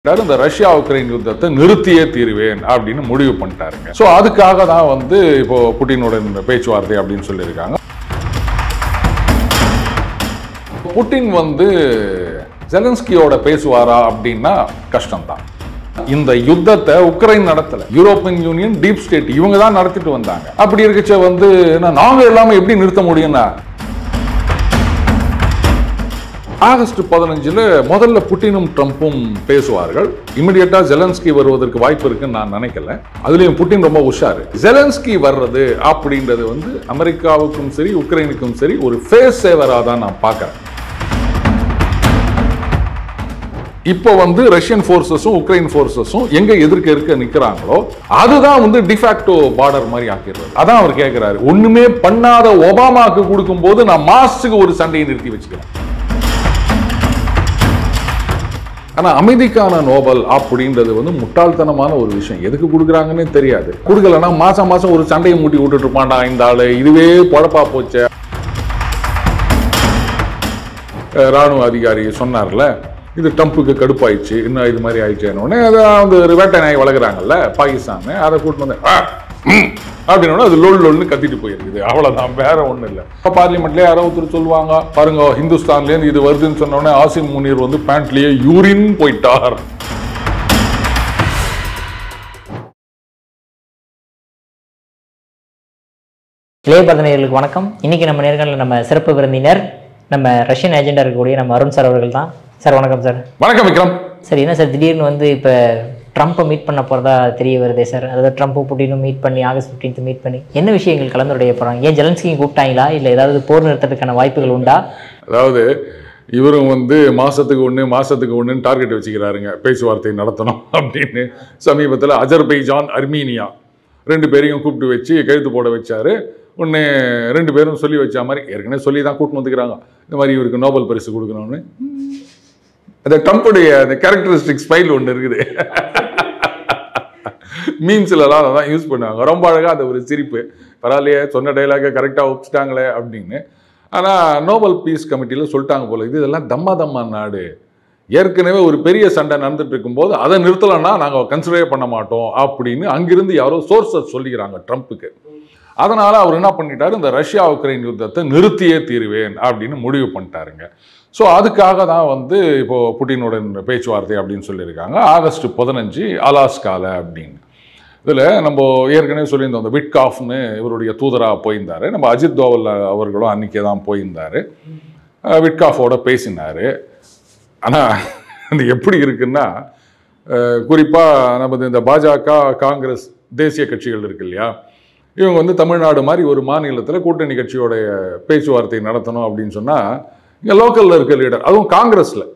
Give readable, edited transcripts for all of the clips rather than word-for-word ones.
இந்த Russia Ukraine யுத்தத்தை நிறுத்தியே தீருவேன் அப்படின்னு முடிவு பண்ணிட்டாருங்க. ஸோ அதுக்காக தான் வந்து இப்போ புட்டினுடன் பேச்சுவார்த்தை அப்படின்னு சொல்லியிருக்காங்க. புட்டின் வந்து ஜெலன்ஸ்கியோட பேசுவாரா அப்படின்னா கஷ்டம்தான். இந்த யுத்தத்தை உக்ரைன் நடத்தல, யூரோப்பியன் யூனியன், டீப் ஸ்டேட் இவங்க தான் நடத்திட்டு வந்தாங்க. அப்படி இருக்கச்ச வந்து நாங்க எல்லாமே எப்படி நிறுத்த முடியும்னா, ஆகஸ்ட் 15 முதல்ல புட்டினும் ட்ரம்ப்பும் பேசுவார்கள். இமிடியேட்டா ஜெலன்ஸ்கி வருவதற்கு வாய்ப்பு இருக்குன்னு நான் நினைக்கல. அதுலயும் புட்டின் ரொம்ப உஷாரு. ஜெலன்ஸ்கி வர்றது அப்படின்றது வந்து அமெரிக்காவுக்கும் சரி உக்ரைனுக்கும் சரி ஒரு ஃபேஸ் சேவரா தான் நான் பார்க்கிறேன். இப்போ வந்து ரஷ்யன் போர்சஸும் உக்ரைன் போர்சஸும் எங்க எதிர்க்க நிக்கிறாங்களோ அதுதான் வந்து டிஃபாக்டோ பார்டர் மாதிரி ஆக்கிடுறது. அதான் அவர் கேட்கிறாரு, ஒண்ணுமே பண்ணாத ஒபாமாக்கு கொடுக்கும் போது நான் மாசுக்கு ஒரு சண்டையை நிறுத்தி வச்சுக்கிறேன். ஆனா அமைதிக்கான நோபல் அப்படின்றது வந்து முட்டாள்தனமான ஒரு விஷயம். எதுக்கு கொடுக்குறாங்கன்னு தெரியாது. கொடுக்கலன்னா மாசம் மாசம் ஒரு சண்டையை மூட்டி விட்டுட்டு இருப்பான்டா இந்த ஆளு, இதுவே பொழப்பா போச்ச. ராணுவ அதிகாரி சொன்னார்ல, இது ட்ரம்ப்புக்கு கடுப்பாயிடுச்சு, இன்னும் இது மாதிரி ஆயிடுச்சேன்னு அதான் வந்து வேட்டை நாய் வளர்க்குறாங்கல்ல பாகிஸ்தான், அதை கூட்டு வந்து அப்படின்னு அது லொல்னு கத்திட்டு போயிருக்குது. அவ்வளவுதான், வேற ஒண்ணும் இல்லை. இப்போ பார்லிமெண்ட்லேயே யாரோ ஒருத்தர் சொல்லுவாங்க பாருங்க, ஹிந்துஸ்தான்லேருந்து இது வருதுன்னு சொன்னோடனே ஆசிம் முனீர் வந்து பேண்ட்லேயே யூரின் போயிட்டார். இளைய பரதனையர்களுக்கு வணக்கம். இன்னைக்கு நம்ம நேர்காணலில் நம்ம சிறப்பு விருந்தினர் நம்ம ரஷ்யன் ஏஜெண்டா இருக்கக்கூடிய நம்ம அருண் சார் அவர்கள் தான். சார் வணக்கம் சார். வணக்கம் விக்ரம். சார், என்ன சார் திடீர்னு வந்து இப்போ ட்ரம்ப்பை மீட் பண்ண போகிறதா தெரிய வருதே சார். அதாவது ட்ரம்ப்பும் புட்டினும் மீட் பண்ணி ஆகஸ்ட் 15 மீட் பண்ணி என்ன விஷயங்கள் கலந்துரைய போகிறாங்க? ஏன் ஜெலன்ஸ்கி கூப்பிட்டாங்களா, இல்லை ஏதாவது போர் நிறுத்தத்துக்கான வாய்ப்புகள் உண்டா? அதாவது இவரும் வந்து மாசத்துக்கு ஒன்று டார்கெட் வச்சுக்கிறாருங்க, பேச்சுவார்த்தை நடத்தணும் அப்படின்னு. சமீபத்தில் அஜர்பைஜான், அர்மீனியா 2 பேரையும் கூப்பிட்டு வச்சு கழுத்து போட வச்சாரு. ஒன்று 2 பேரும் சொல்லி வச்ச மாதிரி ஏற்கனவே சொல்லி தான் கூப்பிட்டு வந்துக்கிறாங்க, இந்த மாதிரி இவருக்கு நோபல் பரிசு கொடுக்கணும்னு. அந்த ட்ரம்ப்புடைய அந்த கேரக்டரிஸ்டிக்ஸ் ஃபைல் ஒன்று இருக்குது, மீம்ஸ்லாம் அதான் யூஸ் பண்ணுவாங்க. ரொம்ப அழகாக அந்த ஒரு சிரிப்பு, பரவாயில்லையே சொன்ன டைலாக கரெக்டாக ஒப்பிச்சிட்டாங்களே அப்படின்னு. ஆனால் நோபல் பீஸ் கமிட்டியில் சொல்லிட்டாங்க போல, இதெல்லாம் தம்மா நாடு, ஏற்கனவே ஒரு பெரிய சண்டை நடந்துட்டு இருக்கும்போது அதை நிறுத்தலைன்னா நாங்கள் கன்சிடரே பண்ண மாட்டோம் அப்படின்னு அங்கிருந்து யாரோ சோர்ஸஸ் சொல்லிக்கிறாங்க ட்ரம்ப்புக்கு. அதனால அவர் என்ன பண்ணிட்டாரு, இந்த ரஷ்யா உக்ரைன் யுத்தத்தை நிறுத்தியே தீருவேன் அப்படின்னு முடிவு பண்ணிட்டாருங்க. ஸோ அதுக்காக தான் வந்து இப்போ புட்டினுடன் பேச்சுவார்த்தை அப்படின்னு சொல்லியிருக்காங்க. ஆகஸ்ட் 15 அலாஸ்கால அப்படின்னு. இதில் நம்ம ஏற்கனவே சொல்லியிருந்தோம், அந்த விட்காஃப்னு இவருடைய தூதராக போயிருந்தார். நம்ம அஜித் தோவல் அவர்களும் அன்றைக்கே தான் போயிருந்தார், விட்காஃபோட பேசினார். ஆனால் அது எப்படி இருக்குன்னா, குறிப்பாக நமது இந்த பாஜக, காங்கிரஸ், தேசிய கட்சிகள் இருக்கு இல்லையா, இவங்க வந்து தமிழ்நாடு மாதிரி ஒரு மாநிலத்தில் கூட்டணி கட்சியோடைய பேச்சுவார்த்தை நடத்தணும் அப்படின்னு சொன்னால், இங்கே லோக்கலில் இருக்க லீடர், அதுவும் காங்கிரஸில்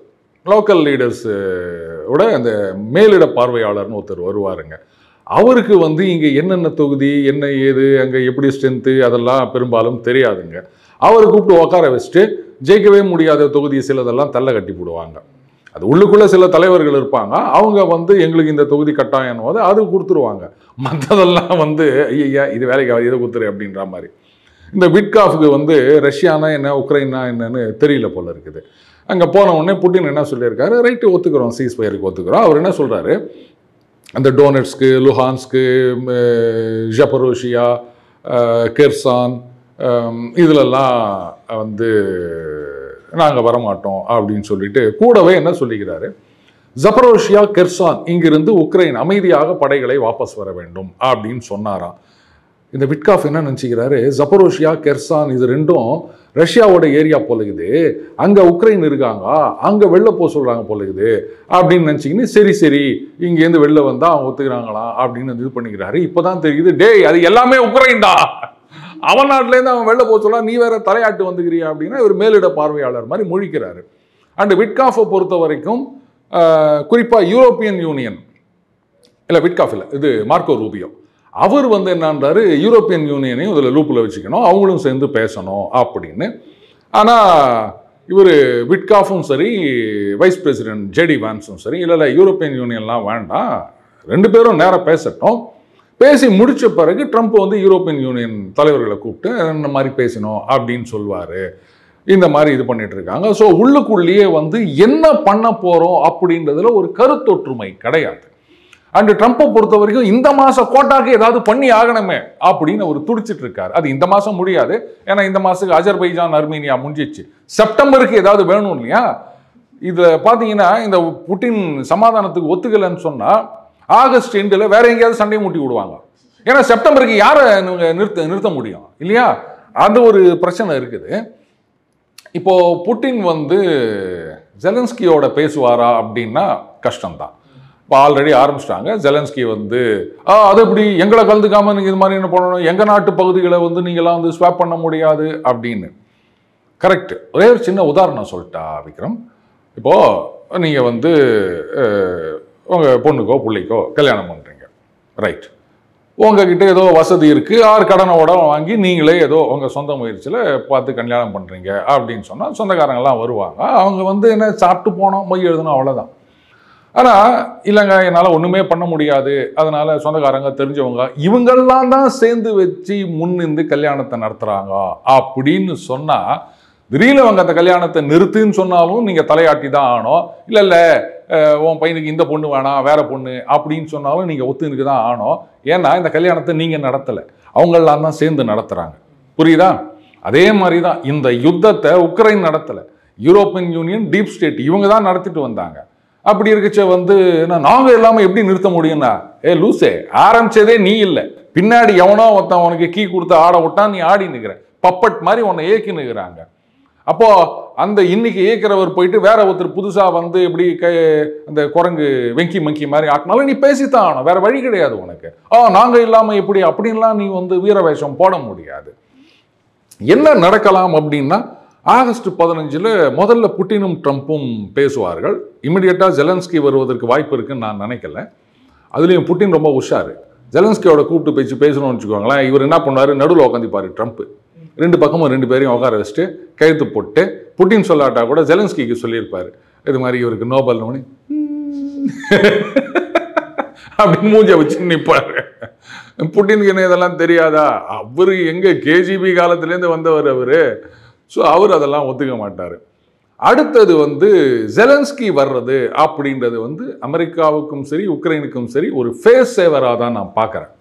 லோக்கல் லீடர்ஸோட அந்த மேலிட பார்வையாளர்னு ஒருத்தர் வருவாருங்க. அவருக்கு வந்து இங்கே என்னென்ன தொகுதி, என்ன ஏது, அங்கே எப்படி ஸ்ட்ரென்த்து, அதெல்லாம் பெரும்பாலும் தெரியாதுங்க. அவரை கூப்பிட்டு உட்கார வச்சுட்டு ஜெயிக்கவே முடியாத தொகுதி சிலதெல்லாம் தள்ள கட்டி போடுவாங்க. அது உள்ளுக்குள்ளே சில தலைவர்கள் இருப்பாங்க, அவங்க வந்து எங்களுக்கு இந்த தொகுதி கட்டாயம் போது அது கொடுத்துருவாங்க. மற்றதெல்லாம் வந்து ஐயா இது வேலைக்கு இதை கொடுத்துரு அப்படின்ற மாதிரி. இந்த விட்காஃபுக்கு வந்து ரஷ்யானா என்ன, உக்ரைனா என்னன்னு தெரியல போல இருக்குது. அங்கே போன உடனே புட்டின் என்ன சொல்லியிருக்காரு, ரைட்டு ஒத்துக்கிறோம், சீஸ்ஃபயருக்கு ஒத்துக்கிறோம். அவர் என்ன சொல்கிறாரு, அந்த டோனட்ஸ்க்கு, லுஹான்ஸ்க்கு, ஜப்பரோஷியா, கெர்சான் இதிலெல்லாம் வந்து நாங்கள் வரமாட்டோம் அப்படின்னு சொல்லிட்டு, கூடவே என்ன சொல்லிக்கிறாரு, ஜப்பரோஷியா, கெர்சான் இங்கிருந்து உக்ரைன் அமைதியாக படைகளை வாபஸ் வர வேண்டும் அப்படின்னு சொன்னாராம். இந்த விட்காஃப் என்ன நினச்சிக்கிறாரு, ஜப்பரோஷியா, கெர்சான் இது 2ம் ரஷ்யாவோட ஏரியா போலகுது, அங்கே உக்ரைன் இருக்காங்க, அங்கே வெளில போக சொல்கிறாங்க போலகுது அப்படின்னு நினச்சிக்கின்னு, சரி இங்கேருந்து வெளில வந்தால் அவங்க ஒத்துக்கிறாங்களா அப்படின்னு இது பண்ணிக்கிறாரு. இப்போ தான் தெரியுது, டேய் அது எல்லாமே உக்ரைன் தான், அவன் நாட்டிலேருந்து அவன் வெளில போக சொல்லலாம், நீ வேற தலையாட்டு வந்துக்கிறியா அப்படின்னா இவர் மேலிட பார்வையாளர் மாதிரி முழிக்கிறாரு. அண்ட் விட்காஃபை பொறுத்த வரைக்கும் குறிப்பாக யூரோப்பியன் யூனியன், இல்லை விட்காஃப் இல்லை, இது மார்க்கோ ரூபியோ, அவர் வந்து என்னன்றாரு, யூரோப்பியன் யூனியனையும் இதில் லூப்பில் வச்சுக்கணும், அவங்களும் சேர்ந்து பேசணும் அப்படின்னு. ஆனால் இவர் விட்காஃபும் சரி, வைஸ் பிரசிடென்ட் ஜேடி வான்ஸும் சரி, இல்லை யூரோப்பியன் யூனியன்லாம் வேண்டாம், 2 பேரும் நேராக பேசட்டும், பேசி முடித்த பிறகு ட்ரம்ப் வந்து யூரோப்பியன் யூனியன் தலைவர்களை கூப்பிட்டு இந்த மாதிரி பேசணும் அப்படின்னு சொல்வார் இந்த மாதிரி இது பண்ணிட்டு இருக்காங்க. ஸோ உள்ளுக்குள்ளேயே வந்து என்ன பண்ண போறோம் அப்படின்றதுல ஒரு கருத்தொற்றுமை கிடையாது. அண்ட் ட்ரம்ப்பை பொறுத்த வரைக்கும் இந்த மாசம் கோட்டாக்கு ஏதாவது பண்ணி ஆகணுமே அப்படின்னு அவர் துடிச்சிட்டு இருக்காரு. அது இந்த மாசம் முடியாது, ஏன்னா இந்த மாசத்துக்கு அஜர்பைஜான் அர்மீனியா முடிஞ்சிச்சு. செப்டம்பருக்கு ஏதாவது வேணும் இல்லையா? இதுல பாத்தீங்கன்னா இந்த புட்டின் சமாதானத்துக்கு ஒத்துக்கலைன்னு சொன்னா ஆகஸ்ட் எண்டில் வேற எங்கேயாவது சண்டையை மூட்டி விடுவாங்க. ஏன்னா செப்டம்பருக்கு யாரை நிறுத்த முடியும் இல்லையா? அந்த ஒரு பிரச்சனை இருக்குது. இப்போ புட்டின் வந்து ஜெலன்ஸ்கியோட பேசுவாரா அப்படின்னா கஷ்டம்தான். இப்போ ஆல்ரெடி ஆரம்பிச்சிட்டாங்க. ஜெலன்ஸ்கி வந்து அது எப்படி எங்களை கலந்துக்காம நீங்கள் இது மாதிரி என்ன பண்ணணும், எங்கள் நாட்டு பகுதிகளை வந்து நீங்களாம் வந்து ஸ்வாப் பண்ண முடியாது அப்படின்னு. கரெக்ட். ஒரே ஒரு சின்ன உதாரணம் சொல்லிட்டா விக்ரம். இப்போது நீங்கள் வந்து உங்கள் பொண்ணுக்கோ பிள்ளைக்கோ கல்யாணம் பண்ணுறீங்க, ரைட்? உங்ககிட்ட ஏதோ வசதி இருக்குது, ஆறு கடனோட வாங்கி நீங்களே ஏதோ உங்கள் சொந்த முயற்சியில் பார்த்து கல்யாணம் பண்ணுறீங்க அப்படின்னு சொன்னால் சொந்தக்காரங்கெல்லாம் வருவாங்க. அவங்க வந்து என்ன சாப்பிட்டு போனோம் மொய் எழுதணும், அவ்வளோதான். ஆனால் இல்லைங்க என்னால் ஒன்றுமே பண்ண முடியாது, அதனால் சொந்தக்காரங்க தெரிஞ்சவங்க இவங்கெல்லாம் தான் சேர்ந்து வச்சு முன்னிருந்து கல்யாணத்தை நடத்துகிறாங்க அப்படின்னு சொன்னால், திடீர்னு அவங்க அந்த கல்யாணத்தை நிறுத்துன்னு சொன்னாலும் நீங்கள் தலையாட்டி தான் ஆகணும். இல்லை உன் பையனுக்கு இந்த பொண்ணு வேணாம் வேற பொண்ணு அப்படின்னு சொன்னாலும் நீங்கள் ஒத்துனுக்கு தான் ஆகணும். ஏன்னா இந்த கல்யாணத்தை நீங்கள் நடத்தலை, அவங்களெல்லாம் தான் சேர்ந்து நடத்துகிறாங்க. புரியுதா? அதே மாதிரி தான் இந்த யுத்தத்தை உக்ரைன் நடத்தலை, யூரோப்பியன் யூனியன் டீப் ஸ்டேட் இவங்க தான் நடத்திட்டு வந்தாங்க. அப்படி இருக்கச்ச வந்து நாங்கள் எல்லாமே எப்படி நிறுத்த முடியும்னா, லூசே, ஆரம்பிச்சதே நீ இல்லை, பின்னாடி எவனோ ஒருத்தன் உனக்கு கீ கொடுத்து ஆட விட்டா நீ ஆடி நிற்கிற, பப்பட் மாதிரி உன்னை ஏக்கி நிற்கிறாங்க. அப்போ அந்த இன்னைக்கு ஏற்கிறவர் போயிட்டு வேற ஒருத்தர் புதுசா வந்து இப்படி அந்த குரங்கு வெங்கி மங்கி மாதிரி ஆட்டினாலும் நீ பேசித்தான் ஆகணும், வேற வழி கிடையாது உனக்கு. நாங்க இல்லாம எப்படி அப்படின்லாம் நீ வந்து வீரவேஷம் போட முடியாது. என்ன நடக்கலாம் அப்படின்னா, ஆகஸ்ட் 15 முதல்ல புட்டினும் ட்ரம்ப்பும் பேசுவார்கள். இமிடியேட்டா ஜெலன்ஸ்கி வருவதற்கு வாய்ப்பு இருக்குன்னு நான் நினைக்கல. அதுலேயும் புட்டின் ரொம்ப உஷாரு. ஜெலன்ஸ்கியோட கூப்பிட்டு பேசணும்னு வச்சுக்கோங்களேன், இவர் என்ன பண்ணாரு, நடுவில் உட்காந்துப்பாரு ட்ரம்ப். ரெண்டு பக்கமும் ரெண்டு பேரையும் உட்கார வச்சுட்டு கையெழுத்து போட்டு, புட்டின் சொல்லாட்டா கூட ஜெலன்ஸ்கிக்கு சொல்லியிருப்பாரு, இது மாதிரி இவருக்கு நோபல் அப்படின்னு மூஞ்ச வச்சு நிற்பாரு. புட்டினுக்கு என்ன இதெல்லாம் தெரியாதா? அவரு எங்க கேஜிபி காலத்திலேருந்து வந்தவர் அவரு. ஸோ அவர் அதெல்லாம் ஒத்துக்க மாட்டார். அடுத்தது வந்து ஜெலன்ஸ்கி வர்றது அப்படின்றது வந்து அமெரிக்காவுக்கும் சரி உக்ரைனுக்கும் சரி ஒரு ஃபேஸ் சேவராக தான் நான் பார்க்குறேன்.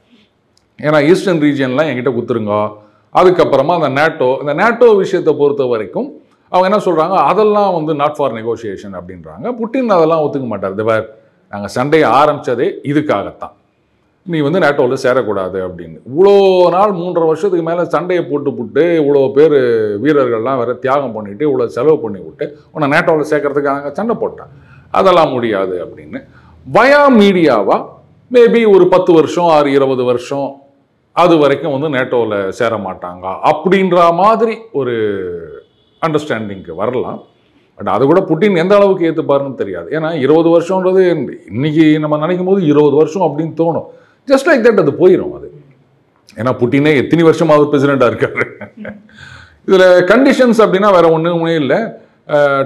ஏன்னா ஈஸ்டர்ன் ரீஜியன்லாம் என்கிட்ட கொடுத்துருங்க. அதுக்கப்புறமா அந்த நேட்டோ விஷயத்தை பொறுத்த வரைக்கும் அவங்க என்ன சொல்கிறாங்க, அதெல்லாம் வந்து நாட் ஃபார் நெகோசியேஷன் அப்படின்றாங்க. புட்டின் அதெல்லாம் ஒத்துக்க மாட்டார். இதுவர் நாங்கள் சண்டையை ஆரம்பித்ததே இதுக்காகத்தான், நீ வந்து நேட்டோவில் சேரக்கூடாது அப்படின்னு. இவ்வளோ நாள் 3.5 வருஷத்துக்கு மேலே சண்டையை போட்டு இவ்வளோ பேர் வீரர்கள்லாம் வேற தியாகம் பண்ணிவிட்டு இவ்வளோ செலவு பண்ணி விட்டு உன்னை நேட்டோவில் சேர்க்கறதுக்காக சண்டை போட்டான், அதெல்லாம் முடியாது அப்படின்னு. வயா மீடியாவா மேபி ஒரு 10 வருஷம் 20 வருஷம் அது வரைக்கும் வந்து நேட்டோவில் சேர மாட்டாங்க அப்படின்ற மாதிரி ஒரு அண்டர்ஸ்டாண்டிங்க்கு வரலாம். பட் அது கூட புட்டின் எந்த அளவுக்கு ஏற்றுப்பாருன்னு தெரியாது. ஏன்னா 20 வருஷம்ன்றது இன்னைக்கு நம்ம நினைக்கும் போது 20 வருஷம் அப்படின்னு தோணும். ஜஸ்ட் லைக் தட் அது போயிடும் அது. ஏன்னா புட்டினே எத்தனை வருஷம் அவர் பிரசிடெண்டாக இருக்காரு. இதில் கண்டிஷன்ஸ் அப்படின்னா வேற ஒன்றுமே இல்லை.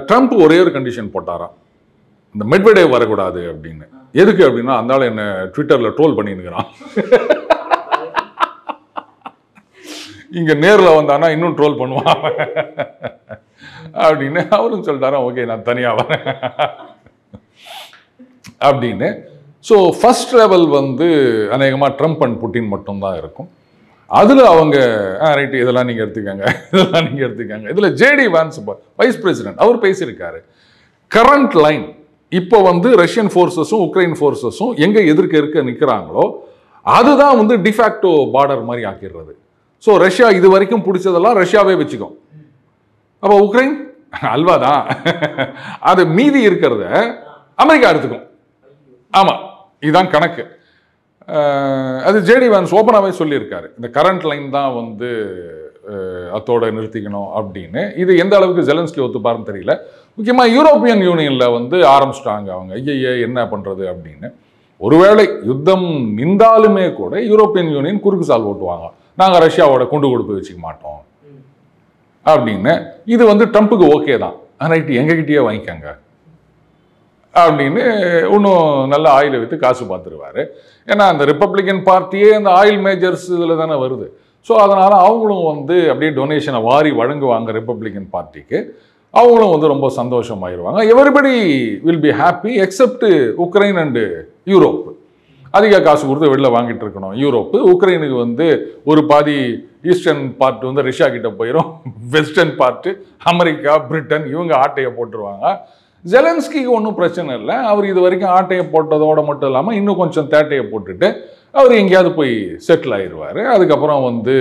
ட்ரம்ப் ஒரே ஒரு கண்டிஷன் போட்டாராம், இந்த மெட்வெடேவ் வரக்கூடாது அப்படின்னு. எதுக்கு அப்படின்னா, அந்த ஆள் என்ன ட்விட்டரில் ட்ரோல் பண்ணிருக்கிறான், இங்கே நேரில் வந்தானா இன்னும் ட்ரோல் பண்ணுவான் அப்படின்னு அவரும் சொல்லிட்டாராம். ஓகே நான் தனியாக வரேன் அப்படின்னு. ஸோ ஃபர்ஸ்ட் லெவல் வந்து அநேகமாக ட்ரம்ப் அண்ட் புட்டின் மட்டும்தான் இருக்கும். அதில் அவங்க ரைட்டு இதெல்லாம் நீங்கள் எடுத்துக்கங்க, இதெல்லாம் நீங்கள் எடுத்துக்கங்க. இதில் ஜேடி வான்ஸ் வைஸ் பிரசிடென்ட் அவர் பேசியிருக்காரு. கரண்ட் லைன் இப்போ வந்து ரஷ்யன் ஃபோர்ஸஸும் உக்ரைன் ஃபோர்ஸஸும் எங்கே எதிர்க்க நிற்கிறாங்களோ அதுதான் வந்து டிஃபேக்டோ பார்டர் மாதிரி ஆக்கிடுறது. ஸோ ரஷ்யா இது வரைக்கும் பிடிச்சதெல்லாம் ரஷ்யாவே வச்சுக்கும். அப்போ உக்ரைன் அல்வா தான், அது மீதி இருக்கிறத அமெரிக்கா எடுத்துக்கும். ஆமாம், இதுதான் கணக்கு. அது ஜேடி வான்ஸ் ஓப்பனாகவே சொல்லியிருக்காரு, இந்த கரண்ட் லைன் தான் வந்து அத்தோட நிறுத்திக்கணும் அப்படின்னு. இது எந்த அளவுக்கு ஜெலன்ஸ்கி ஒத்துப்பாருன்னு தெரியல. முக்கியமாக யூரோப்பியன் யூனியனில் வந்து ஆரம்பிச்சிட்டாங்க அவங்க, ஐயா என்ன பண்ணுறது அப்படின்னு. ஒருவேளை யுத்தம் நின்றாலுமே கூட யூரோப்பியன் யூனியன் குறுக்கு சால் ஓட்டுவாங்க, நாங்கள் ரஷ்யாவோட கொண்டு கொடுப்பு வச்சுக்க மாட்டோம் அப்படின்னு. இது வந்து ட்ரம்ப்புக்கு ஓகே தான், ரைட்டு எங்ககிட்டயே வாங்கிக்கங்க அப்படின்னு இன்னும் நல்ல ஆயிலை விற்று காசு பார்த்துருவாரு. ஏன்னா அந்த ரிப்பப்ளிகன் பார்ட்டியே அந்த ஆயில் மேஜர்ஸ் இதில் தானே வருது. ஸோ அதனால் அவங்களும் வந்து அப்படியே டொனேஷனை வாரி வழங்குவாங்க ரிப்பப்ளிகன் பார்ட்டிக்கு. அவங்களும் வந்து ரொம்ப சந்தோஷமாயிருவாங்க. Everybody will be happy except Ukraine and Europe. அதிக காசு கொடுத்து வெளில வாங்கிட்டு இருக்கணும் யூரோப்பு. உக்ரைனுக்கு வந்து ஒரு பாதி ஈஸ்டர்ன் பார்ட் வந்து ரஷ்யா கிட்ட போயிடும், வெஸ்டர்ன் பார்ட்டு அமெரிக்கா, பிரிட்டன் இவங்க ஆட்டையை போட்டுருவாங்க. ஜெலன்ஸ்கிக்கு ஒன்றும் பிரச்சனை இல்லை. அவர் இது வரைக்கும் ஆட்டையை போட்டதோடு மட்டும் இல்லாமல் இன்னும் கொஞ்சம் தேட்டையை போட்டுட்டு அவர் எங்கேயாவது போய் செட்டில் ஆயிடுவார். அதுக்கப்புறம் வந்து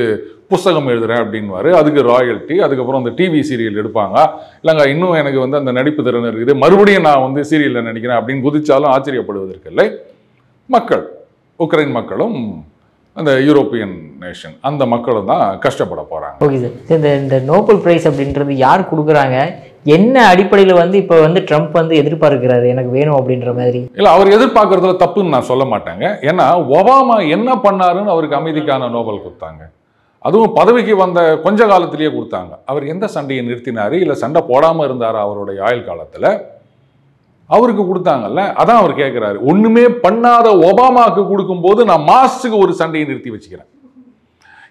புஸ்தகம் எழுதுறேன் அப்படின்வாரு, அதுக்கு ராயல்ட்டி. அதுக்கப்புறம் அந்த டிவி சீரியல் எடுப்பாங்க. இல்லைங்க இன்னும் எனக்கு வந்து அந்த நடிப்பு திறன் இருக்குது, மறுபடியும் நான் வந்து சீரியலில் நடிக்கிறேன் அப்படின்னு குதிச்சாலும் ஆச்சரியப்படுவதற்கு இல்லை. மக்கள், உக்ரைன் மக்களும் அந்த யூரோப்பியன் நேஷன் அந்த மக்களும் தான் கஷ்டப்பட போகிறாங்க. ஓகே சார், இந்த நோபல் பிரைஸ் அப்படின்றது யார் கொடுக்குறாங்க, என்ன அடிப்படையில் வந்து இப்போ வந்து ட்ரம்ப் வந்து எதிர்பார்க்கிறாரு எனக்கு வேணும் அப்படின்ற மாதிரி? இல்லை, அவர் எதிர்பார்க்கறதுல தப்புன்னு நான் சொல்ல மாட்டேங்க. ஏன்னா ஒபாமா என்ன பண்ணாருன்னு அவருக்கு அமைதிக்கான நோபல் கொடுத்தாங்க. அதுவும் பதவிக்கு வந்த கொஞ்ச காலத்திலேயே கொடுத்தாங்க. அவர் எந்த சண்டையை நிறுத்தினாரு, இல்லை சண்டை போடாமல் இருந்தார் அவருடைய ஆயுள் காலத்தில், அவருக்கு கொடுத்தாங்கல்ல. அதான் அவர் கேட்குறாரு. ஒன்றுமே பண்ணாத ஒபாமாவுக்கு கொடுக்கும்போது நான் மாசுக்கு ஒரு சண்டையை நிறுத்தி வச்சுக்கிறேன்.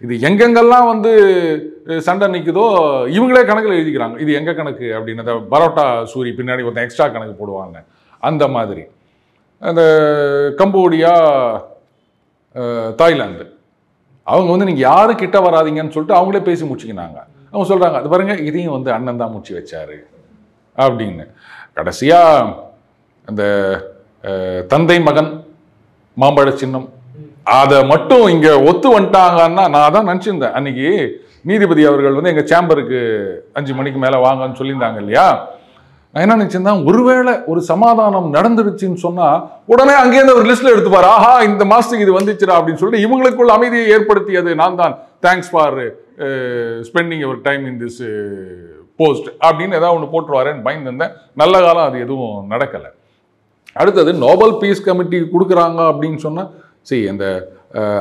இது எங்கெங்கெல்லாம் வந்து சண்டை நிற்குதோ இவங்களே கணக்கில் எழுதிக்கிறாங்க, இது எங்க கணக்கு அப்படின்னு. பரோட்டா சூரி பின்னாடி ஒருத்தன் எக்ஸ்ட்ரா கணக்கு போடுவாங்க. அந்த மாதிரி அந்த கம்போடியா, தாய்லாந்து அவங்க வந்து நீங்கள் யாரும் கிட்ட வராதிங்கன்னு சொல்லிட்டு அவங்களே பேசி முடிச்சுக்கினாங்க. அவங்க சொல்கிறாங்க, அது பாருங்க இதையும் வந்து அண்ணன் தான் முடிச்சு வச்சாரு அப்படின்னு. கடைசியாக அந்த தந்தை மகன் மாம்பழ சின்னம் அதை மட்டும் இங்கே ஒத்து வந்துட்டாங்கன்னா, நான் தான் நினச்சிருந்தேன் அன்னைக்கு நீதிபதி அவர்கள் வந்து எங்கள் சேம்பருக்கு 5 மணிக்கு மேலே வாங்கன்னு சொல்லியிருந்தாங்க இல்லையா. நான் என்ன நினச்சிருந்தேன், ஒருவேளை ஒரு சமாதானம் நடந்துருச்சுன்னு சொன்னால் உடனே அங்கேருந்து ஒரு லிஸ்ட்டில் எடுத்துப்பார், ஆஹா இந்த மாதத்துக்கு இது வந்துச்சுடா அப்படின்னு சொல்லிட்டு இவங்களுக்குள்ள அமைதியை ஏற்படுத்தியது நான் தான், thanks for spending your time in this post அப்படின்னு ஏதாவது ஒன்று போட்டுருவாரேன்னு பயந்துருந்தேன். நல்ல காலம் அது எதுவும் நடக்கலை. அடுத்தது நோபல் பீஸ் கமிட்டி கொடுக்குறாங்க அப்படின்னு சொன்னால் சரி, அந்த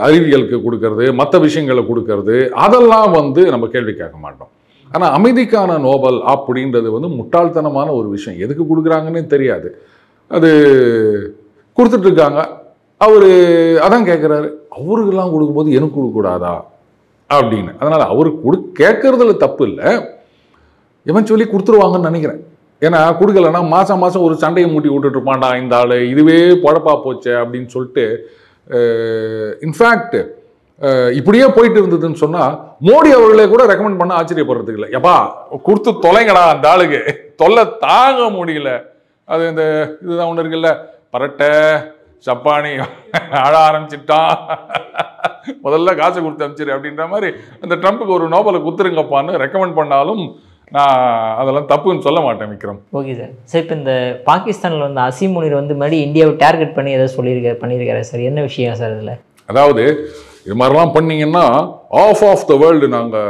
அறிவியலுக்கு கொடுக்கறது, மற்ற விஷயங்களை கொடுக்கறது, அதெல்லாம் வந்து நம்ம கேள்வி கேட்க மாட்டோம். ஆனால் அமைதிக்கான நோபல் அப்படின்றது வந்து முட்டாள்தனமான ஒரு விஷயம். எதுக்கு கொடுக்குறாங்கன்னே தெரியாது, அது கொடுத்துட்ருக்காங்க. அவர் அதான் கேட்குறாரு, அவருக்கெல்லாம் கொடுக்கும்போது எனக்கு கொடுக்கக்கூடாதா அப்படின்னு. அதனால் அவரு கேட்கறதுல தப்பு இல்லை, எவென்ச்சுவலி கொடுத்துருவாங்கன்னு நினைக்கிறேன். ஏன்னா கொடுக்கலன்னா மாதம் மாதம் ஒரு சண்டையை மூட்டி விட்டுட்டு இருப்பான்டா இந்த ஆள், இதுவே பொழப்பா போச்சே அப்படின்னு சொல்லிட்டு. இன்ஃபேக்ட் இப்படியே போயிட்டு இருந்ததுன்னு சொன்னால் மோடி அவர்களே கூட ரெக்கமெண்ட் பண்ண ஆச்சரியப்படுறதுக்கு இல்லை. எப்பா கொடுத்து தொலைங்கடா, அந்த ஆளுக்கு தொல்லை தாங்க முடியல. அது இந்த இதுதான் ஒன்று இருக்குல்ல, பரட்டை சப்பானி ஆழ ஆரம்பிச்சிட்டான், முதல்ல காசை கொடுத்து அனுப்பிச்சிரு அப்படின்ற மாதிரி அந்த ட்ரம்ப்புக்கு ஒரு நோபலை குத்துருங்கப்பான்னு ரெக்கமெண்ட் பண்ணாலும் நான் அதெல்லாம் தப்புன்னு சொல்ல மாட்டேன் விக்ரம். Okay sir. சார் இப்போ இந்த பாகிஸ்தானில் வந்து அசீம் முனீர் வந்து மறுபடியும் இந்தியாவை டார்கெட் பண்ணி ஏதோ பண்ணியிருக்காரு சார், என்ன விஷயம் சார் இதில்? அதாவது இது மாதிரிலாம் பண்ணிங்கன்னா ஆஃப் த வேர்ல்டு நாங்கள்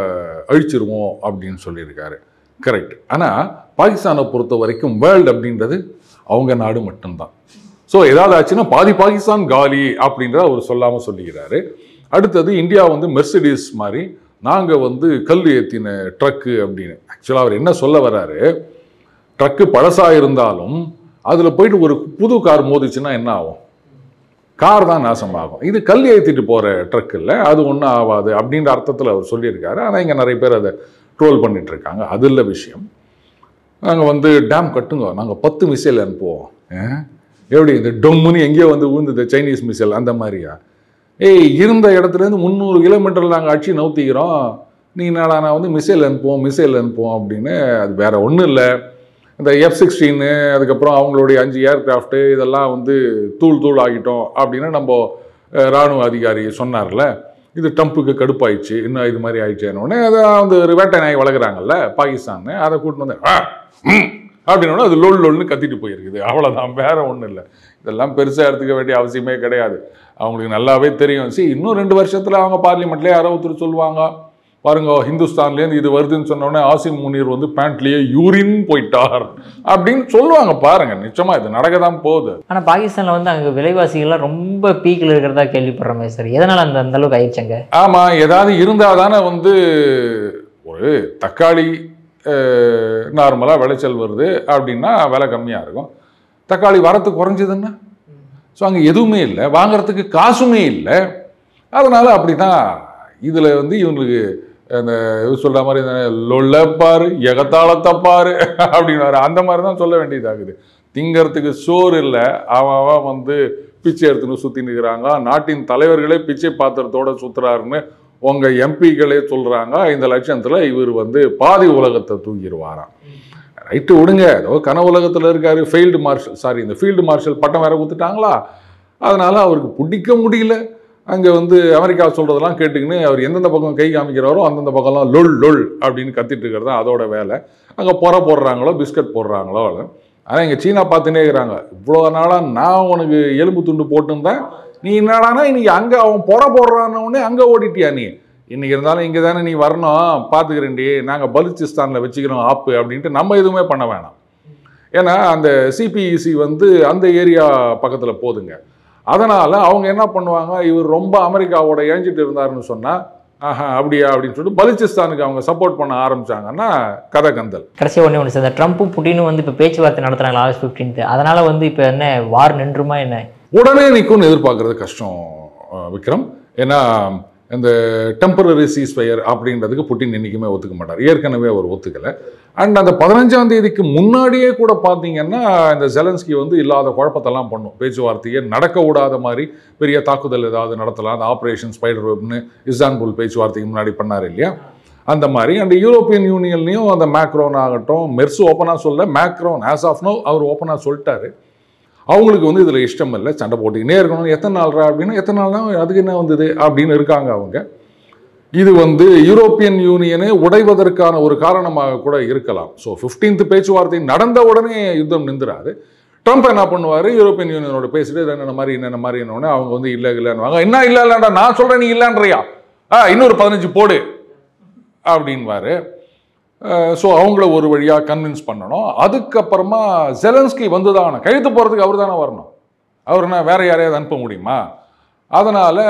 அழிச்சிருவோம் அப்படின்னு சொல்லியிருக்காரு. கரெக்ட். ஆனால் பாகிஸ்தானை பொறுத்த வரைக்கும் வேர்ல்டு அப்படின்றது அவங்க நாடு மட்டும்தான். ஸோ ஏதாவது ஆச்சுன்னா பாதி பாகிஸ்தான் காலி அப்படின்றத அவர் சொல்லாமல் சொல்லிக்கிறாரு. அடுத்தது இந்தியா வந்து மெர்சிடிஸ் மாதிரி நாங்கள் வந்து கல் ஏற்றின ட்ரக்கு அப்படின்னு. ஆக்சுவலாக அவர் என்ன சொல்ல வர்றாரு, ட்ரக்கு பழசாக இருந்தாலும் அதில் போயிட்டு ஒரு புது கார் மோதிச்சுன்னா என்ன ஆகும், கார் தான் நாசமாகும். இது கல் ஏற்றிட்டு போகிற ட்ரக் இல்லை, அது ஒன்றும் ஆகாது அப்படின்ற அர்த்தத்தில் அவர் சொல்லியிருக்காரு. ஆனால் இங்கே நிறைய பேர் அதை ட்ரோல் பண்ணிகிட்ருக்காங்க. அது இல்லை விஷயம். நாங்கள் வந்து டேம் கட்டுங்க, நாங்கள் 10 மிசைல் அனுப்புவோம். எப்படி இந்த டொம்முன்னு எங்கேயோ வந்து விழுந்தது சைனீஸ் மிசைல் அந்த மாதிரியா? இருந்த இடத்துலேருந்து 300 கிலோமீட்டரில் நாங்கள் அடிச்சு நவுத்திக்கிறோம், நீ என்னடா நான் வந்து மிசைல் அனுப்புவோம் அப்படின்னு. அது வேறு ஒன்றும் இல்லை. இந்த F-16 அதுக்கப்புறம் அவங்களுடைய 5 ஏர்கிராஃப்ட்டு இதெல்லாம் வந்து தூள் ஆகிட்டோம் அப்படின்னு நம்ம இராணுவ அதிகாரி சொன்னார்ல. இது ட்ரம்ப்புக்கு கடுப்பாயிடுச்சு, இன்னும் இது மாதிரி ஆயிடுச்சேன்னு. அதை வந்து ஒரு வேட்டை நாய் வளர்க்குறாங்கல்ல பாகிஸ்தான், அதை கூட்டின்னு வந்து அப்படின்னா அது லொல்னு கத்திட்டு போயிருக்குது. அவ்வளோதான், வேற ஒன்றும் இல்லை. இதெல்லாம் பெருசாக எடுத்துக்க வேண்டிய அவசியமே கிடையாது. அவங்களுக்கு நல்லாவே தெரியும். இன்னும் 2 வருஷத்தில் அவங்க பார்லிமெண்ட்லேயே யாரோ ஒருத்தர் சொல்லுவாங்க, பாருங்க ஹிந்துஸ்தான்லேருந்து இது வருதுன்னு சொன்னோடனே ஆசிம் முனீர் வந்து பேண்ட்லேயே யூரின் போயிட்டார் அப்படின்னு சொல்லுவாங்க. பாருங்க, நிச்சயமாக இது நடக்க தான் போகுது. ஆனால் பாகிஸ்தானில் வந்து அங்கே விலைவாசிகள்லாம் ரொம்ப பீக்கில் இருக்கிறதா கேள்விப்படுறோமே சார், எதனால் அந்த அளவுக்கு ஆயிடுச்சாங்க? ஆமாம், ஏதாவது இருந்தால் தானே வந்து ஒரு தக்காளி நார்மலாக விளைச்சல் வருது அப்படின்னா விலை கம்மியாக இருக்கும். தக்காளி வரத்து குறைஞ்சதுன்னா ஸோ அங்கே எதுவுமே இல்லை, வாங்கிறதுக்கு காசுமே இல்லை. அதனால் அப்படி தான் இதில் வந்து இவங்களுக்கு அந்த சொல்கிற மாதிரி லொல்லப்பாரு எகத்தாளத்தை பாரு அப்படின்னு அந்த மாதிரி தான் சொல்ல வேண்டியதாகுது. திங்கிறதுக்கு சோறு இல்லை, அவன் வந்து பிச்சை எடுத்துன்னு சுற்றி நிற்கிறாங்க. நாட்டின் தலைவர்களே பிச்சை பாத்திரத்தோடு சுற்றுறாருன்னு உங்கள் எம்பிக்களே சொல்கிறாங்க. இந்த லட்சத்தில் இவர் வந்து பாதி உலகத்தை தூக்கிடுவாராம். ரைட்டு விடுங்க, ஏதோ கனவு உலகத்தில் இருக்காரு. இந்த ஃபீல்டு மார்ஷல் பட்டம் வேற கொடுத்துட்டாங்களா, அதனால் அவருக்கு பிடிக்க முடியல. அங்கே வந்து அமெரிக்கா சொல்கிறதெல்லாம் கேட்டுக்கின்னு அவர் எந்தெந்த பக்கம் கை காமிக்கிறாரோ அந்தந்த பக்கம்லாம் லொல் லொல் அப்படின்னு கத்திட்டு இருக்கிறது தான் அதோட வேலை. அங்கே போடுறாங்களோ பிஸ்கட் போடுறாங்களோ. ஆனால் இங்கே சீனா பார்த்துனே இருக்கிறாங்க. இவ்வளோ நாளாக நான் உனக்கு எலும்பு துண்டு போட்டுருந்தேன், நீ என்னடானா இன்னைக்கு அங்கே அவன் போடுறானே அங்கே ஓடிட்டியா நீ? இன்னைக்கு இருந்தாலும் இங்கே தானே நீ வரணும், பார்த்துக்கிறேன்டி, நாங்கள் பலுச்சிஸ்தானில் வச்சுக்கிறோம் ஆப்பு அப்படின்ட்டு நம்ம எதுவுமே பண்ண வேணாம். ஏன்னா அந்த சிபிஇசி வந்து அந்த ஏரியா பக்கத்தில் போதுங்க. அதனால் அவங்க என்ன பண்ணுவாங்க, இவர் ரொம்ப அமெரிக்காவோட இணைஞ்சிட்டு இருந்தாருன்னு சொன்னால் ஆஹா அப்படியா அப்படின்னு சொல்லிட்டு பலுச்சிஸ்தானுக்கு அவங்க சப்போர்ட் பண்ண ஆரம்பிச்சாங்கன்னா கதை கந்தல். கடைசி ஒன்று சார், இந்த ட்ரம்ப்பும் புட்டினும் வந்து இப்போ பேச்சுவார்த்தை நடத்துகிறாங்க ஆகஸ்ட் 15. அதனால் வந்து இப்போ என்ன வார் நின்றுமா என்ன? உடனே நிற்கும்னு எதிர்பார்க்கறது கஷ்டம் விக்ரம். ஏன்னா இந்த டெம்பரரி சீஸ்ஃபயர் அப்படின்றதுக்கு புட்டின் என்றைக்குமே ஒத்துக்க மாட்டார். ஏற்கனவே அவர் ஒத்துக்கலை. அண்ட் அந்த 15ஆம் தேதிக்கு முன்னாடியே கூட பார்த்தீங்கன்னா இந்த ஜெலன்ஸ்கி வந்து இல்லாத குழப்பத்தெல்லாம் பண்ணும். பேச்சுவார்த்தையே நடக்க விடாத மாதிரி பெரிய தாக்குதல் ஏதாவது நடத்தலாம். அந்த ஆப்ரேஷன் ஸ்பைடர் வெப்னு இஸ்தான்புல் பேச்சுவார்த்தைக்கு முன்னாடி பண்ணார் இல்லையா, அந்த மாதிரி. அண்ட் யூரோப்பியன் யூனியன்லையும் அந்த மேக்ரோன் ஆகட்டும், மெர்சு ஓப்பனாக சொல்ல, மேக்ரோன் ஆஸ் ஆஃப் நோ அவர் ஓப்பனாக சொல்லிட்டாரு. அவங்களுக்கு வந்து இதில் இஷ்டம் இல்லை, சண்டை போட்டுக்கினே இருக்கணும். எத்தனை நாள்ரா அப்படின்னா எத்தனை நாள் தான் அதுக்கு என்ன வந்தது அப்படின்னு இருக்காங்க அவங்க. இது வந்து யூரோப்பியன் யூனியனை உடைவதற்கான ஒரு காரணமாக கூட இருக்கலாம். ஸோ 15th பேச்சுவார்த்தை நடந்த உடனே யுத்தம் நின்றுறாரு. ட்ரம்ப் என்ன பண்ணுவார், யூரோப்பியன் யூனியனோட பேசிட்டு என்னென்ன மாதிரி என்னோடனே அவங்க வந்து இல்லை இல்லைன்னுவாங்க. என்ன இல்லை இல்லைண்டா, நான் சொல்கிறேன் நீ இல்லைன்றியா, இன்னொரு 15 போடு அப்படின்வாரு. ஸோ அவங்கள ஒரு வழியாக கன்வின்ஸ் பண்ணணும். அதுக்கப்புறமா ஜெலன்ஸ்கி வந்து தான் கழுத்து போகிறதுக்கு அவர் தானே வரணும். அவர்னா வேற யாரையாவது அனுப்ப முடியுமா? அதனால்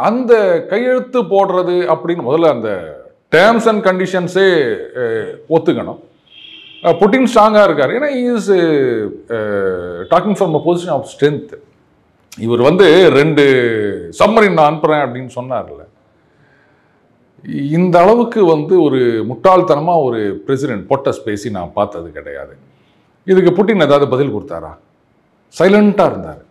அந்த கையெழுத்து போடுறது அப்படின்னு முதல்ல அந்த டேர்ம்ஸ் அண்ட் கண்டிஷன்ஸே ஒத்துக்கணும். புட்டின் ஸ்ட்ராங்காக இருக்கார். ஏன்னா is talking from a position of strength. இவர் வந்து 2 சப்மரின் நான் அனுப்புகிறேன் அப்படின்னு சொன்னார்ல, இந்த அளவுக்கு வந்து ஒரு முட்டாள்தனமாக ஒரு பிரசிடென்ட் பொட்டஸ் பேசி நான் பார்த்தது கிடையாது. இதுக்கு புட்டின் ஏதாவது பதில் கொடுத்தாரா? சைலண்ட்டாக இருந்தார்.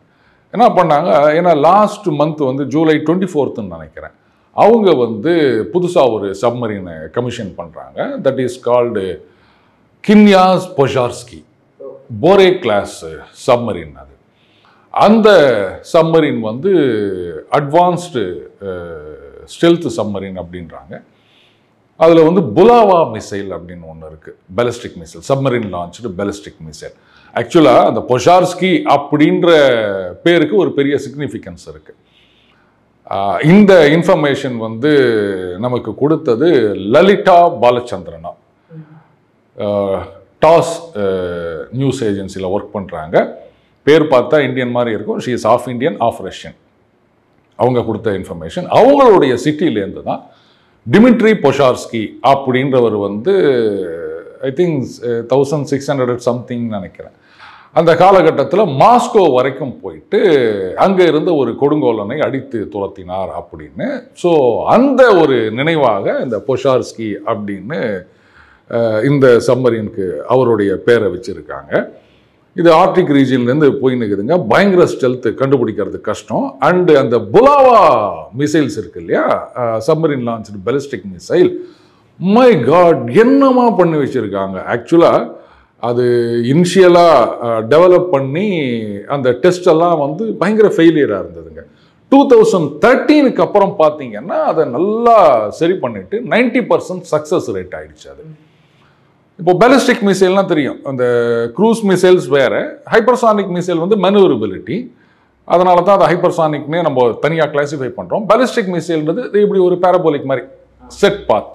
என்ன பண்ணாங்க, ஏன்னா லாஸ்ட் மந்த் வந்து ஜூலை 24th நினைக்கிறேன், அவங்க வந்து புதுசாக ஒரு சப்மரீனை கமிஷன் பண்ணுறாங்க. தட் இஸ் கால்டு கின்யாஸ் பொஷார்ஸ்கி போரே கிளாஸ் சப்மரீன். அது அந்த சப்மரீன் வந்து அட்வான்ஸ்டு ஸ்டெல்த் சப்மரீன் அப்படின்றாங்க. அதில் வந்து புலாவா மிசைல் அப்படின்னு ஒன்று இருக்குது, ballistic missile, submarine launched ballistic missile. ஆக்சுவலாக அந்த பொஷார்ஸ்கி அப்படின்ற பேருக்கு ஒரு பெரிய சிக்னிஃபிகன்ஸ் இருக்குது. இந்த இன்ஃபர்மேஷன் வந்து நமக்கு கொடுத்தது லலிதா பாலச்சந்திரனா. டாஸ் நியூஸ் ஏஜென்சியில் ஒர்க் பண்ணுறாங்க. பேர் பார்த்தா இந்தியன் மாதிரி இருக்கும். She is of Indian of Russian. அவங்க கொடுத்த இன்ஃபர்மேஷன். அவங்களுடைய சிட்டிலேருந்து தான் டிமிட்ரி பொஷார்ஸ்கி அப்படின்றவர் வந்து ஐ திங்க் 1600 சம்திங் நினைக்கிறேன், அந்த காலகட்டத்தில் மாஸ்கோ வரைக்கும் போயிட்டு அங்கே இருந்த ஒரு கொடுங்கோலனை அடித்து துரத்தினார் அப்படின்னு. ஸோ அந்த ஒரு நினைவாக இந்த பொஷார்ஸ்கி அப்படின்னு இந்த சப்மரீனுக்கு அவருடைய பேரை வச்சுருக்காங்க. இது ஆர்டிக் ரீஜியன்லேருந்து போயின்னுக்குதுங்க. பயங்கர ஸ்டெல்த்து, கண்டுபிடிக்கிறது கஷ்டம். அண்டு அந்த புலாவா மிசைல்ஸ் இருக்கு இல்லையா, submarine launched ballistic missile, my god என்னமா பண்ணி வச்சுருக்காங்க. ஆக்சுவலாக அது இனிஷியலாக டெவலப் பண்ணி அந்த டெஸ்டெல்லாம் வந்து பயங்கர ஃபெயிலியராக இருந்ததுங்க. 2013க்கு அப்புறம் பார்த்தீங்கன்னா அதை நல்லா சரி பண்ணிட்டு 90% சக்ஸஸ் ரேட் ஆகிடுச்சு. அது இப்போ பேலிஸ்டிக் மிசைல்னால் தெரியும், அந்த க்ரூஸ் மிசைல்ஸ் வேறு, ஹைப்பர்சானிக் மிசைல் வந்து மெனுவரபிலிட்டி. அதனால தான் அதை ஹைப்பர்சானிக்னே நம்ம தனியாக கிளாஸிஃபை பண்ணுறோம். பேலிஸ்டிக் மிசைல்ன்றது இப்படி ஒரு பேரபோலிக் மாதிரி செட் பாத்,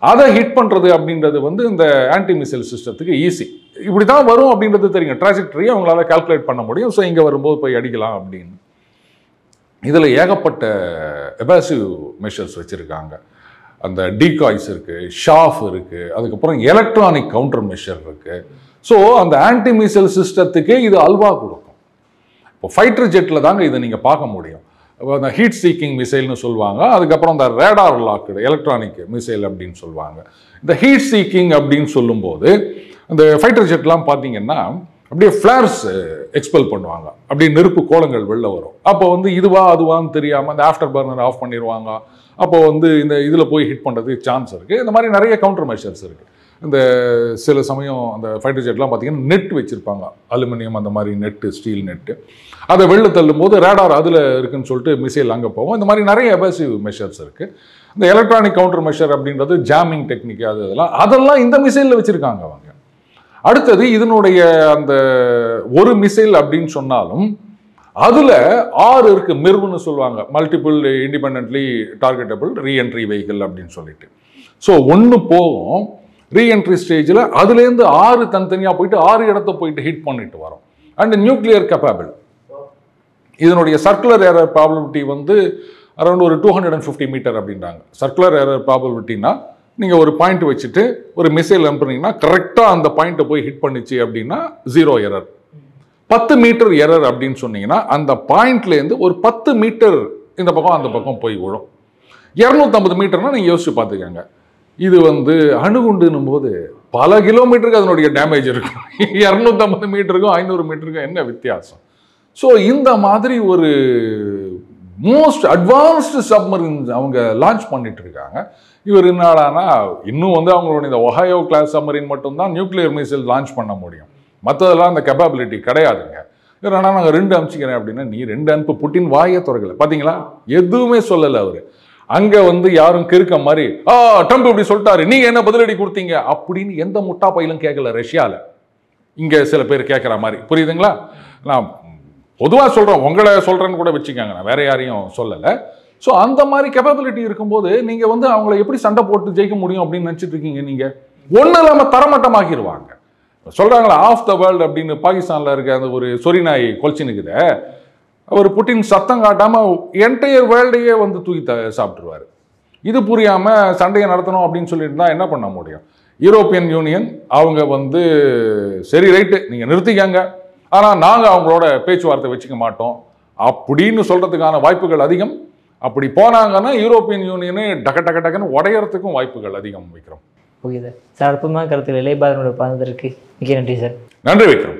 அதை ஹிட் பண்ணுறது அப்படின்றது வந்து இந்த ஆன்டி மிசைல் சிஸ்டத்துக்கு ஈஸி. இப்படி தான் வரும் அப்படின்றது தெரியும், ட்ராஜெக்டரியை அவங்களால கால்குலேட் பண்ண முடியும். ஸோ இங்கே வரும்போது போய் அடிக்கலாம் அப்படின்னு. இதில் ஏகப்பட்ட எபாசிவ் மெஷர்ஸ் வச்சுருக்காங்க. அந்த டீகாய்ஸ் இருக்குது, ஷாஃப் இருக்குது, அதுக்கப்புறம் எலக்ட்ரானிக் கவுண்டர் மெஷர் இருக்குது. ஸோ அந்த ஆன்டி மிசைல் சிஸ்டத்துக்கே இது அல்வா கொடுக்கும். இப்போ ஃபைட்டர் ஜெட்டில் தாங்க இதை நீங்கள் பார்க்க முடியும். அந்த ஹீட் சீக்கிங் மிசைல்னு சொல்லுவாங்க. அதுக்கப்புறம் இந்த ரேடார் லாக்டு எலக்ட்ரானிக் மிசைல் அப்படின்னு சொல்லுவாங்க. இந்த ஹீட் சீக்கிங் அப்படின்னு சொல்லும்போது இந்த ஃபைட்டர் ஜெட்லாம் பார்த்தீங்கன்னா அப்படியே ஃப்ளார்ஸ் எக்ஸ்பெல் பண்ணுவாங்க, அப்படியே நெருப்பு கோலங்கள் வெளில வரும். அப்போ வந்து இதுவா அதுவான்னு தெரியாமல் அந்த ஆஃப்டர் பர்னர் ஆஃப் பண்ணிடுவாங்க. அப்போ வந்து இந்த இதில் போய் ஹிட் பண்ணுறதுக்கு சான்ஸ் இருக்குது. இந்த மாதிரி நிறைய கவுண்டர் மெஷர்ஸ் இருக்குது. இந்த சில சமயம் அந்த ஃபைட்டர் ஜெட்லாம் பார்த்தீங்கன்னா நெட் வச்சுருப்பாங்க, அலுமினியம் அந்த மாதிரி நெட்டு, ஸ்டீல் நெட்டு. அதை வெளில தள்ளும் போது ரேடார் அதில் இருக்குன்னு சொல்லிட்டு மிசைல் அங்கே போவோம். இந்த மாதிரி நிறைய எபேசிவ் மெஷர்ஸ் இருக்குது. இந்த எலக்ட்ரானிக் கவுண்டர் மெஷர் அப்படின்றது ஜாமிங் டெக்னிக், அதெல்லாம் இந்த மிசைலில் வச்சுருக்காங்க அவங்க. அடுத்தது இதனுடைய அந்த ஒரு மிசைல் அப்படின்னு சொன்னாலும் அதில் 6 இருக்கு, மிர்வுன்னு சொல்லுவாங்க, multiple independently targetable reentry vehicle அப்படின்னு சொல்லிட்டு. ஸோ ஒன்று போகும் ரீஎன்ட்ரி ஸ்டேஜில், அதுலேருந்து 6 தனித்தனியாக போயிட்டு 6 இடத்த போயிட்டு ஹிட் பண்ணிட்டு வரும். And nuclear capable. இதனுடைய சர்க்குலர் ஏரர் ப்ராபபிலிட்டி வந்து அரௌண்ட் ஒரு 250 மீட்டர் அப்படின்றாங்க. சர்க்குலர் ஏரர் ப்ராபபிலிட்டினா நீங்கள் ஒரு பாயிண்ட் வச்சுட்டு ஒரு மிசைல் அனுப்புனீங்கன்னா கரெக்டாக அந்த பாயிண்ட்டை போய் ஹிட் பண்ணிச்சு அப்படின்னா 0 எரர். 10 மீட்டர் எரர் அப்படின்னு சொன்னீங்கன்னா அந்த பாயிண்ட்லேருந்து ஒரு 10 மீட்டர் இந்த பக்கம் அந்த பக்கம் போய் விழும். 250 மீட்டர்னா நீங்கள் யோசிச்சு பார்த்துக்கங்க. இது வந்து அணுகுண்டுன்னும் போது பல கிலோமீட்டருக்கு அதனுடைய டேமேஜ் இருக்கும். 250 மீட்டருக்கும் 500 மீட்டருக்கும் என்ன வித்தியாசம்? ஸோ இந்த மாதிரி ஒரு மோஸ்ட் அட்வான்ஸ்டு சப்மரின்ஸ் அவங்க லான்ச் பண்ணிட்டு இருக்காங்க. இவர் என்னடானா இன்னும் வந்து அவங்களுடைய இந்த ஒஹாயோ கிளாஸ் சப்மரின் மட்டும்தான் நியூக்ளியர் மிசைல் லான்ச் பண்ண முடியும். மற்றதெல்லாம் அந்த கேப்பபிலிட்டி கிடையாதுங்க. இவர் ஆனால் நாங்கள் 2 அனுப்பிச்சிக்கிறேன் அப்படின்னா நீ 2 அனுப்பு, புட்டின் வாயே திறக்கல. பார்த்தீங்களா, எதுவுமே சொல்லலை அவர். அங்கே வந்து யாரும் கிறுக்க மாதிரி ட்ரம்ப் இப்படி சொல்லிட்டாரு, நீங்கள் என்ன பதிலடி கொடுத்தீங்க அப்படின்னு எந்த முட்டா பையிலும் கேட்கல ரஷ்யாவில். இங்கே சில பேர் கேட்குற மாதிரி, புரியுதுங்களா? நான் பொதுவாக சொல்கிறேன், உங்களை சொல்கிறேன்னு கூட வச்சுக்கோங்க, நான் வேற யாரையும் சொல்லலை. ஸோ அந்த மாதிரி கேப்பபிலிட்டி இருக்கும்போது நீங்கள் வந்து அவங்கள எப்படி சண்டை போட்டு ஜெயிக்க முடியும் அப்படின்னு நினச்சிட்டு இருக்கீங்க? நீங்கள் ஒன்றும் இல்லாமல் தரமட்டமாக்கிடுவாங்க. சொல்கிறாங்களா ஆஃப் த வேர்ல்டு அப்படின்னு பாகிஸ்தானில் இருக்க அந்த ஒரு சொரிநாய் கொல்ச்சினுக்குத அவர் புட்டின் சத்தம் காட்டாமல் என்டையர் வேர்ல்டையே வந்து தூக்கி சாப்பிட்ருவார். இது புரியாமல் சண்டையை நடத்தணும் அப்படின்னு சொல்லிட்டு தான் என்ன பண்ண முடியும்? யூரோப்பியன் யூனியன் அவங்க வந்து சரி ரைட்டு நீங்கள் நிறுத்திக்கங்க, ஆனால் நாங்கள் அவங்களோட பேச்சுவார்த்தை வச்சுக்க மாட்டோம் அப்படின்னு சொல்கிறதுக்கான வாய்ப்புகள் அதிகம். அப்படி போனாங்கன்னா யூரோப்பியன் யூனியனு டக்கு டக்கு டக்குன்னு உடையறதுக்கும் வாய்ப்புகள் அதிகம். Vikram, okay sir. சார், அற்புதமான கருத்துக்கள் இளையபாரனோட பார்த்ததற்கு மிக நன்றி சார். நன்றி விக்ரம்.